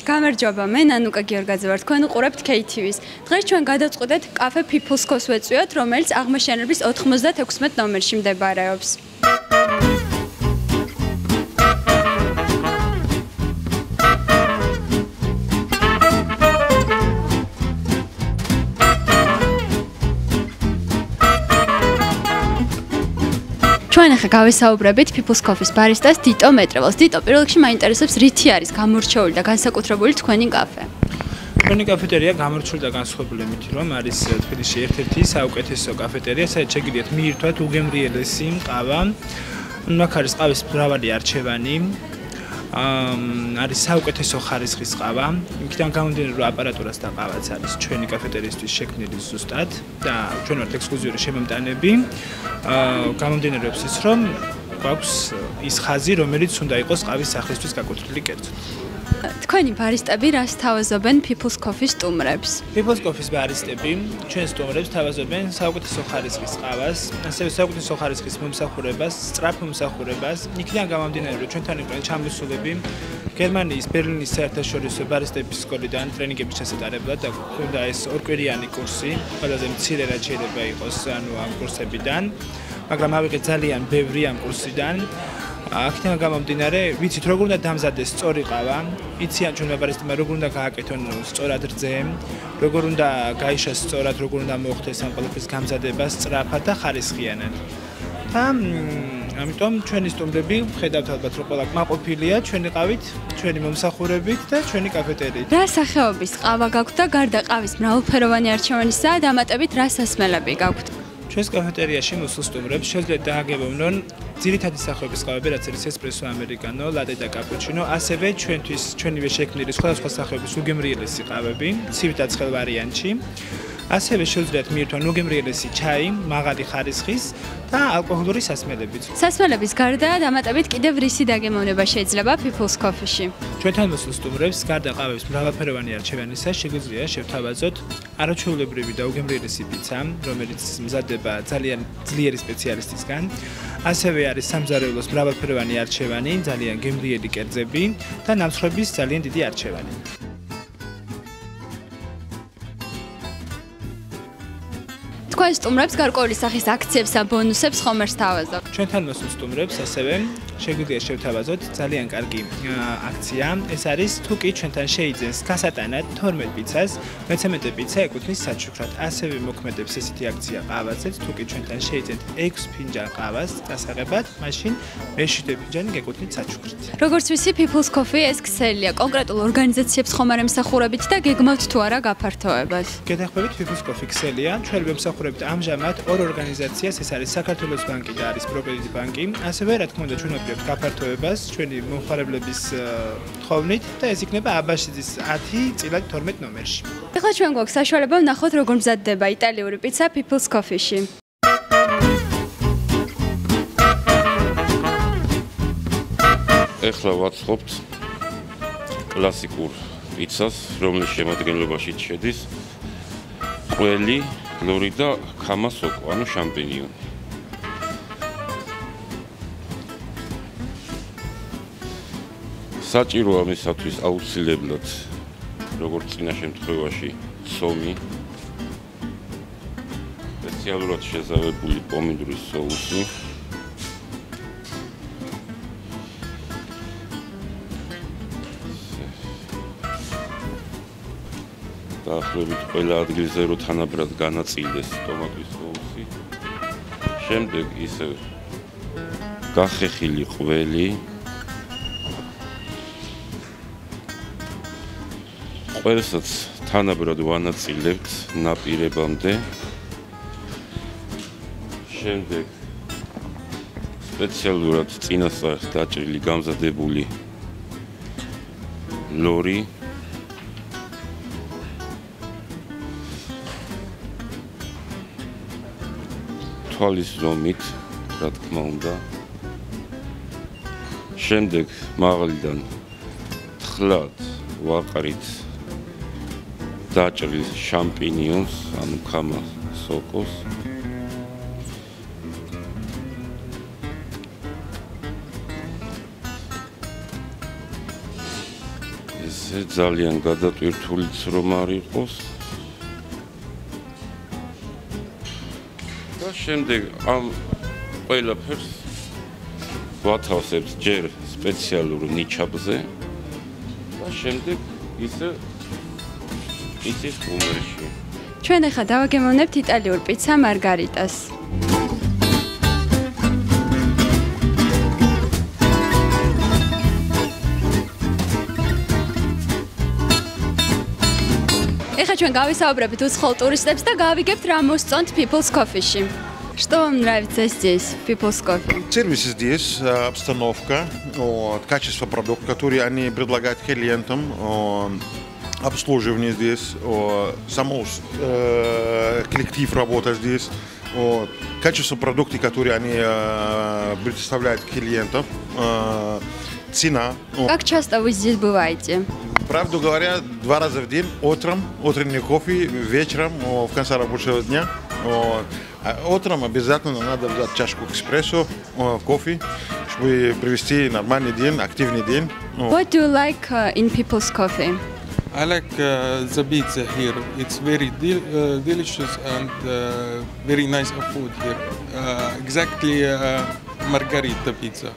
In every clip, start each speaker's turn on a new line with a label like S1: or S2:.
S1: გამარჯობა, მე ნანუკა გიორგაძე ვარ. თქვენ უყურებთ KTV-ს. დღეს ჩვენ გადავწყვეტეთ კაფე People's Coffee ვეწვიოთ, რომელიც აღმაშენებლის 96 ნომერში მდებარეობს. ჩვენ ახლა გავესაუბრებით People's Coffee-ს ბარისტას დიტო მეტრეველს. დიტო, პირველ რიგში მაინტერესებს რითი არის გამორჩეული და განსაკუთრებული თქვენი კაფე.
S2: ჩვენი კაფეტერია გამორჩეული და განსხვავებული იმით, რომ არის თბილისში ერთ-ერთი საუკეთესო კაფეტერია, სადაც შეგიძლიათ მიირთვათ უგემრიელესი ყავა. აქ არის ყავის მრავალი არჩევანი. არის საუკეთესო ხარისხის ყავა. იქიდან გამომდინარე, რომ აპარატურას და ყავაც არის ჩვენი კაფეტერიისთვის შექმნილი ზუსტად და ჩვენ ვართ ექსკლუზიური შემომტანები. გამომდინარეობს ის, რომ გვაქვს ის ხაზი, რომელიც უნდა იყოს ყავის სახლისთვის გაკუთვნილი კერძოდ.
S1: თქვენი ბარისტები რას თავაზობენ People's Coffee სტუმრებს?
S2: People's Coffee-ს ბარისტები ჩვენ სტუმრებს თავაზობენ საუკეთესო ხარისხის ყავას, ასევე საუკეთესო ხარისხის მომსახურებას, სწრაფ მომსახურებას. იქიდან გამომდინარე, რომ ჩვენთან იყვნენ ჩამოსულები გერმანიის ბერლინის საერთაშორისო ბარისტების სკოლიდან ტრენინგების ჩასატარებლად და გვქონდა ეს ორკვირიანი კურსი, ყველაზე მცირე რაც შეიძლება იყოს ამ კურსებიდან, მაგრამ ავიღეთ ძალიან ბევრი ამ კურსიდან. აქედან გამომდინარე, ვიცით როგორ უნდა დამზადდეს სწორი ყავა, იციან ჩვენმა ბარისტებმა როგორ უნდა გააკეთონ სწორად რძე, როგორ უნდა გაიშას სწორად, როგორ უნდა მოხდეს ამ ყველაფრის გამზადება სწრაფად და ხარისხიანად. და ამიტომ ჩვენი სტუმრები ხედავთ ალბათ რომ ყველა კმაყოფილია ჩვენი ყავით, ჩვენი მომსახურებით და ჩვენი კაფეერიით.
S1: რა სახეობის ყავა გაქვთ და გარდა ყავის მრავალფეროვანი არჩევანისა დამატებით რა სასმელები გაქვთ?
S2: ჩვენს კაფეტერიაში მოსულ სტუმრებს შეძლიათ დააგებოვნონ ძირითადი სახეობის ყავები, რაც არის ესპრესო ამერიკანო, ლატე და კაპუჩინო, ასევე ჩვენივე შექმნილი სხვადასხვა სახეობის უგემრიელესი ყავები, ცივ და ცხელ ვარიანტში. ასევე შეძლიათ მიირთვან უგემრიელესი ჩაი, მაღალი ხარისხის და ალკოჰოლური სასმელებიც.
S1: სასმელების გარდა დამატებით კიდევ რისი დაგემოვნება შეიძლება People's Coffee-ში?
S2: ჩვენთან მოსულ სტუმრებს გარდა ყავების მრავალფეროვანი არჩევანისა შეგვიძლია შევთავაზოთ არაჩვეულებრივი და უგემრიელესი პიცა, რომელიც მზადდება ძალიან ძლიერი სპეციალისტისგან. ასევე არის სამზარეულოს მრავალფეროვანი არჩევანი, ძალიან გემრიელი კერძები და ნამსხვრების ძალიან დიდი არჩევანი.
S1: თქვენ სტუმრებს გარკვეული სახის აქციებს და ბონუსებს ხომ არ სთავაზობთ?
S2: ჩვენთან მოსულ სტუმრებს ასევე შეგვიძლია შევთავაზოთ ძალიან კარგი აქცია. ეს არის თუ კი ჩვენთან შეიძენს გასატანად 12 პიცას, მე-13 პიცა ეკუთვნის საჩუქრად. ასევე მოქმედებს ესეთი აქცია ყავაზეც, თუ კი ჩვენთან შეიძენთ 6 ფინჯან ყავას დასაღებად, მაშინ მე-7 ფინჯანი გეკუთვნით საჩუქრით.
S1: როგორც ვიცი, People's Coffee ეს ქსელია კონკრეტულ ორგანიზაციებს ხომ არ ემსახურებით და გეგმავთ თუ არა გაფართოებას?
S2: გეთანხმებით People's Coffee ქსელია, ჩვენ ვემსახურებთ ამჟამად ორ ორგანიზაციას, ეს არის საქართველოს ბანკი და არის პროკრედიტ ბანკი. ასევე რა თქმა უნდა ჩვენ ვაპირებთ გაფართოებას ჩვენი მომხმარებლების თხოვნით და ეს იქნება აბაშიძის 10/12 ნომერში.
S1: ეხლა ჩვენ გვაქვს საშუალება ვნახოთ როგორ მზადდება იტალიური პიცა People's Coffee-ში.
S3: ეხლა ვაწყობთ კლასიკურ პიცას, რომლის შემადგენლობაში შედის ყველი, ლორი და ქამა სოკო, ანუ შამპინიონი. საჭიროა მისათვის აუცილებლად, როგორც წინა შემთხვევაში, ცომი, სპეციალურად შეზავებული პომიდორის соуსი, დაახლოებით ყველა ადგილზე რო თანაბრად განაწილდეს ტომატის соуსი. შემდეგ ისე გახეხილი ყველი, ყველსაც თანაბრად ვანაწილებთ ნაპირებამდე. შემდეგ სპეციალურად წინასწარ დაჭრილი გამზადებული ლორი, თვალის ზომით, რა თქმა უნდა. შემდეგ მაღლიდან თხლად ვაყრით დაჭრილ შამპინიონს, ანუ ქამა სოკოს. ისე ძალიან გადატვირთულიც რომ არ იყოს. და შემდეგ ამ ყველაფერს ვათავსებთ ჯერ სპეციალურ ნიჩაბზე და შემდეგ ისე ხუმელში.
S1: ჩვენ ახლა დავაგემოვნებთ იტალიურ პიცა მარგარიტას. ეხლა ჩვენ გავისაუბრებით უცხოელ ტურისტებს და გავიგებთ რა მოსწონთ People's Coffee-ში. Что вам нравится здесь, People's Coffee?
S4: Сервис здесь, обстановка, качество продуктов, которые они предлагают клиентам, обслуживание здесь, коллектив работает здесь, качество продуктов, которые они предоставляют клиентам, цена.
S1: Как часто вы здесь бываете?
S4: Правду говоря, 2 раза в день, утренний кофе, вечером, в конце рабочего дня. Утром обязательно надо взять чашку эспрессо, кофе, чтобы провести нормальный день, активный день.
S1: What do you like in People's Coffee?
S5: I like the pizza here. It's very delicious and very nice food here. Exactly margarita pizza.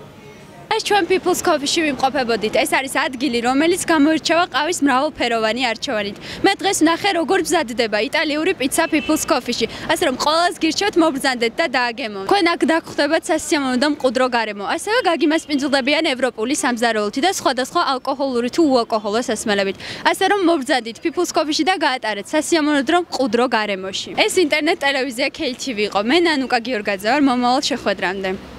S1: ეს ჩვენ People's Coffee-ში ვიმყოფებოდით. ეს არის ადგილი, რომელიც გამოირჩევა ყავის მრავალფეროვანი არჩევანით. მე დღეს ვნახე, როგორ მზადდება იტალიური პიცა People's Coffee-ში. ასე რომ ყოველს გირჩევთ მობრძანდეთ და დააგემოვნოთ. თქვენ აქ დაგხვდებათ სასიამოვნო და მყუდრო გარემო. ასევე გაგიმასპინძლდებიან ევროპული სამზარეულოთი და სხვადასხვა ალკოჰოლური თუ უალკოჰოლო სასმელებით. ასე რომ მობრძანდით People's Coffee-ში და გაატარეთ სასიამოვნო დრო მყუდრო გარემოში. ეს ინტერნეტ ტელევიზია KTV იყო. მე ნანუკა გიორგაძე ვარ, მომავალ შეხვედრამდე.